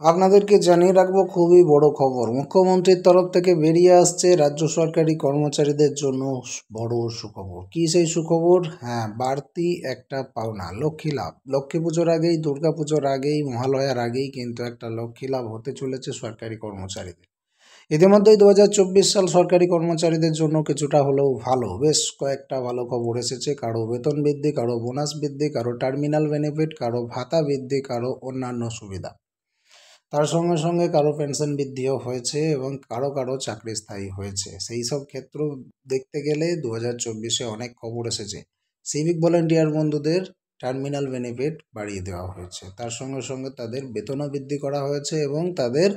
আপনাদেরকে জানিয়ে রাখবো খুবই বড় খবর। মুখ্যমন্ত্রীর তরফ থেকে বেরিয়ে আসছে রাজ্য সরকারি কর্মচারীদের জন্য বড় সুখবর। কি সেই সুখবর? হ্যাঁ, বাড়তি একটা পাওনা লক্ষ্মী লাভ। লক্ষ্মী পুজোর আগেই, দুর্গা পুজোর আগেই, মহালয়ার আগেই কিন্তু একটা লক্ষ্মী লাভ হতে চলেছে সরকারি কর্মচারীদের। ইতিমধ্যেই 2024 সাল সরকারি কর্মচারীদের জন্য কিছুটা হলেও ভালো, বেশ কয়েকটা ভালো খবর এসেছে। কারো বেতন বৃদ্ধি, কারো বোনাস বৃদ্ধি, কারো টার্মিনাল বেনিফিট, কারো ভাতা বৃদ্ধি, কারো অন্যান্য সুবিধা। তার সঙ্গে সঙ্গে কারো পেনশন বৃদ্ধিও হয়েছে এবং কারো কারো চাকরি স্থায়ী হয়েছে। সেই সব ক্ষেত্র দেখতে গেলে 2024-এ অনেক খবর এসেছে। সিভিক ভলেন্টিয়ার বন্ধুদের টার্মিনাল বেনিফিট বাড়িয়ে দেওয়া হয়েছে, তার সঙ্গে সঙ্গে তাদের বেতনও বৃদ্ধি করা হয়েছে এবং তাদের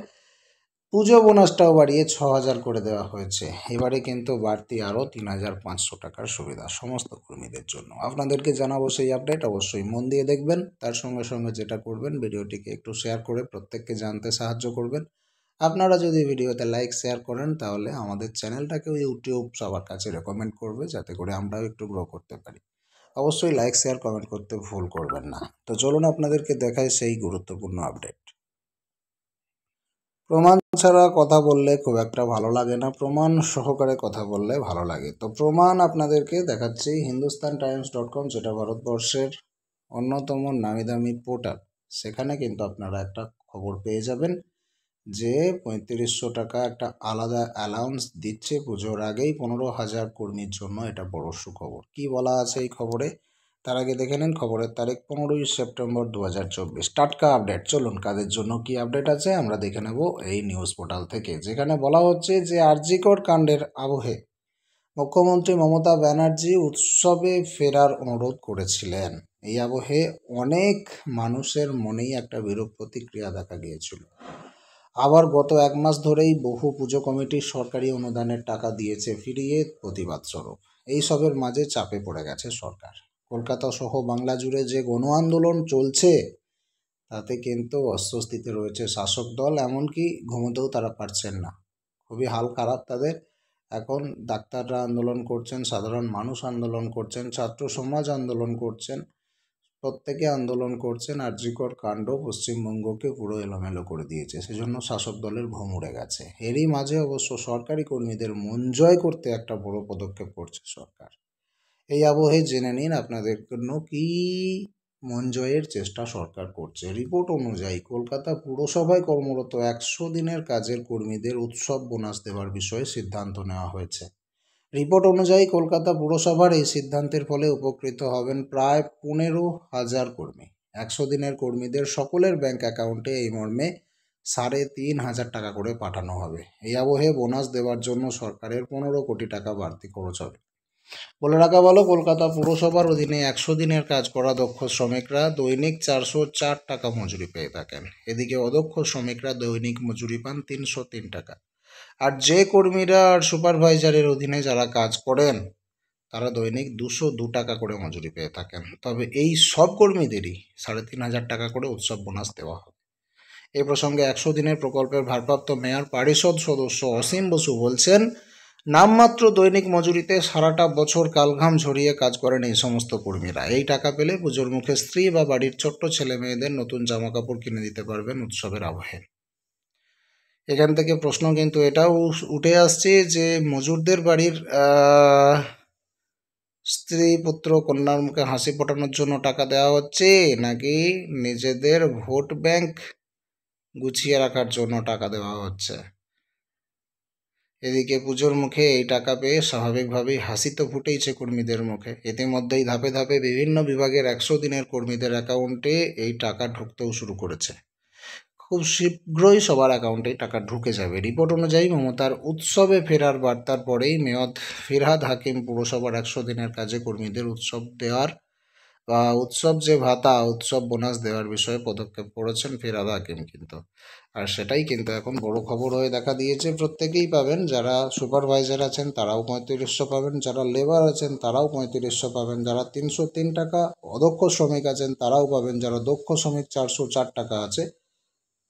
পুজো বোনাসটাও বাড়িয়ে 6,000 করে দেওয়া হয়েছে। এবারে কিন্তু বাড়তি আরও 3,500 টাকার সুবিধা সমস্ত কর্মীদের জন্য। আপনাদেরকে জানাবো সেই আপডেট, অবশ্যই মন দিয়ে দেখবেন। তার সঙ্গে সঙ্গে যেটা করবেন, ভিডিওটিকে একটু শেয়ার করে প্রত্যেককে জানতে সাহায্য করবেন। আপনারা যদি ভিডিওতে লাইক শেয়ার করেন তাহলে আমাদের চ্যানেলটাকেও ইউটিউব সবার কাছে রেকমেন্ড করবে, যাতে করে আমরাও একটু গ্রো করতে পারি। অবশ্যই লাইক শেয়ার কমেন্ট করতে ভুল করবেন না। তো চলুন আপনাদেরকে দেখাই সেই গুরুত্বপূর্ণ আপডেট। প্রমাণ ছাড়া কথা বললে খুব একটা ভালো লাগে না, প্রমাণ সহকারে কথা বললে ভালো লাগে। তো প্রমাণ আপনাদেরকে দেখাচ্ছি। hindustan.times.com, যেটা ভারতবর্ষের অন্যতম নামিদামি পোর্টাল, সেখানে কিন্তু আপনারা একটা খবর পেয়ে যাবেন যে 3500 টাকা একটা আলাদা অ্যালাউন্স দিচ্ছে পুজোর আগেই 15,000 কর্মীর জন্য। এটা বড় সুখবর। কি বলা আছে এই খবরে, তার আগে দেখে নিন খবরের তারিখ 15ই সেপ্টেম্বর 2024। টাটকা আপডেট। চলুন কাদের জন্য কি আপডেট আছে আমরা দেখে নেব এই নিউজ পোর্টাল থেকে, যেখানে বলা হচ্ছে যে আর.জি. কর কাণ্ডের আবহে মুখ্যমন্ত্রী মমতা ব্যানার্জি উৎসবে ফেরার অনুরোধ করেছিলেন। এই আবহে অনেক মানুষের মনেই একটা বিরূপ প্রতিক্রিয়া দেখা গিয়েছিল। আবার গত 1 মাস ধরেই বহু পুজো কমিটির সরকারি অনুদানের টাকা দিয়েছে ফিরিয়ে প্রতিবাদ স্বরূপ। এইসবের মাঝে চাপে পড়ে গেছে সরকার। কলকাতা সহ বাংলা জুড়ে যে গণ আন্দোলন চলছে তাতে কিন্তু অস্বস্তিতে রয়েছে শাসক দল, এমনকি ঘুমোতেও তারা পারছেন না। খুবই হাল খারাপ তাদের। এখন ডাক্তাররা আন্দোলন করছেন, সাধারণ মানুষ আন্দোলন করছেন, ছাত্র সমাজ আন্দোলন করছেন, প্রত্যেকে আন্দোলন করছেন। আর.জি. কর কাণ্ড পশ্চিমবঙ্গকে পুরো এলোমেলো করে দিয়েছে, সেজন্য শাসক দলের ঘুম উড়ে গেছে। এরই মাঝে অবশ্য সরকারি কর্মীদের মন জয় করতে একটা বড় পদক্ষেপ করছে সরকার। এই আবহে জেনে নিন আপনাদের জন্য কি মন জয়ের চেষ্টা সরকার করছে। রিপোর্ট অনুযায়ী কলকাতা পুরসভায় কর্মরত 100 দিনের কাজের কর্মীদের উৎসব বোনাস দেওয়ার বিষয়ে সিদ্ধান্ত নেওয়া হয়েছে। রিপোর্ট অনুযায়ী কলকাতা পুরসভার এই সিদ্ধান্তের ফলে উপকৃত হবেন প্রায় 15,000 কর্মী। 100 দিনের কর্মীদের সকলের ব্যাংক অ্যাকাউন্টে এই মর্মে 3,500 টাকা করে পাঠানো হবে। এই আবহে বোনাস দেওয়ার জন্য সরকারের 15 কোটি টাকা বাড়তি খরচ হবে। বলে রাখা ভালো, কলকাতা পুরসভার অধীনে 100 দিনের কাজ করা দক্ষ শ্রমিকরা দৈনিক 404 টাকা মজুরি পেয়ে থাকেন। এদিকে অদক্ষ শ্রমিকরা দৈনিক মজুরি পান 303 টাকা। আর যে কর্মীরা আর সুপারভাইজারের অধীনে যারা কাজ করেন তারা দৈনিক 202 টাকা করে মজুরি পেয়ে থাকেন। তবে এই সব কর্মীদেরই 3,500 টাকা করে উৎসব বোনাস দেওয়া হবে। এই প্রসঙ্গে 100 দিনের প্রকল্পের ভারপ্রাপ্ত মেয়র পরিষদ সদস্য অসীম বসু বলছেন, নামমাত্র দৈনিক মজুরিতে সারাটা বছর কালঘাম ঝরিয়ে কাজ করেন এই সমস্ত কর্মীরা। এই টাকা পেলে পুজোর মুখে স্ত্রী বা বাড়ির ছোট্ট ছেলে মেয়েদের নতুন জামা কাপড় কিনে দিতে পারবেন উৎসবের আবহে। এখান থেকে প্রশ্ন কিন্তু এটাও উঠে আসছে যে মজুরদের বাড়ির স্ত্রী পুত্র কন্যার মুখে হাসি ফোটানোর জন্য টাকা দেওয়া হচ্ছে, নাকি নিজেদের ভোট ব্যাংক গুছিয়ে রাখার জন্য টাকা দেওয়া হচ্ছে। এদিকে পুজোর মুখে এই টাকা পেয়ে স্বাভাবিকভাবেই হাসি তো ফুটেইছে কর্মীদের মুখে। ইতিমধ্যেই ধাপে ধাপে বিভিন্ন বিভাগের 100 দিনের কর্মীদের অ্যাকাউন্টে এই টাকা ঢুকতেও শুরু করেছে। খুব শীঘ্রই সবার অ্যাকাউন্টে টাকা ঢুকে যাবে। রিপোর্ট অনুযায়ী মমতার উৎসবে ফেরার বার্তার পরেই মেয়র ফিরহাদ হাকিম পুরসভার 100 দিনের কাজে কর্মীদের উৎসব দেওয়ার বা উৎসব যে ভাতা, উৎসব বোনাস দেওয়ার বিষয়ে পদক্ষেপ করেছেন ফিরহাদ হাকিম কিন্তু। আর সেটাই কিন্তু এখন বড় খবর হয়ে দেখা দিয়েছে। প্রত্যেকেই পাবেন, যারা সুপারভাইজার আছেন তারাও 3500 পাবেন, যারা লেবার আছেন তারাও 3500 পাবেন, যারা 303 টাকা অদক্ষ শ্রমিক আছেন তারাও পাবেন, যারা দক্ষ শ্রমিক 404 টাকা আছে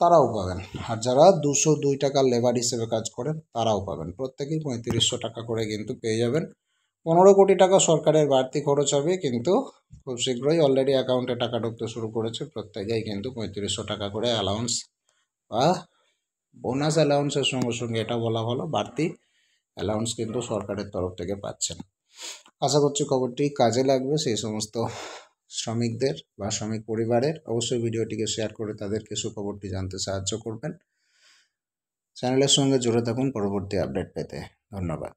তারাও পাবেন, আর যারা 202 টাকা লেবার হিসেবে কাজ করেন তারাও পাবেন। প্রত্যেকেই 3500 টাকা করে কিন্তু পেয়ে যাবেন। 15 কোটি টাকা সরকারের বাড়তি খরচ হবে, কিন্তু খুব শীঘ্রই অলরেডি অ্যাকাউন্টে টাকা ঢুকতে শুরু করেছে। প্রত্যেকেই কিন্তু 3500 টাকা করে অ্যালাউন্স বা বোনাস অ্যালাউন্সের সঙ্গে সঙ্গে এটা বলা ভালো বাড়তি অ্যালাউন্স কিন্তু সরকারের তরফ থেকে পাচ্ছেন। আশা করছি খবরটি কাজে লাগবে সেই সমস্ত শ্রমিকদের বা শ্রমিক পরিবারের। অবশ্যই ভিডিওটিকে শেয়ার করে তাদেরকে সুখবরটি জানতে সাহায্য করবেন। চ্যানেলের সঙ্গে জুড়ে থাকুন পরবর্তী আপডেট পেতে। ধন্যবাদ।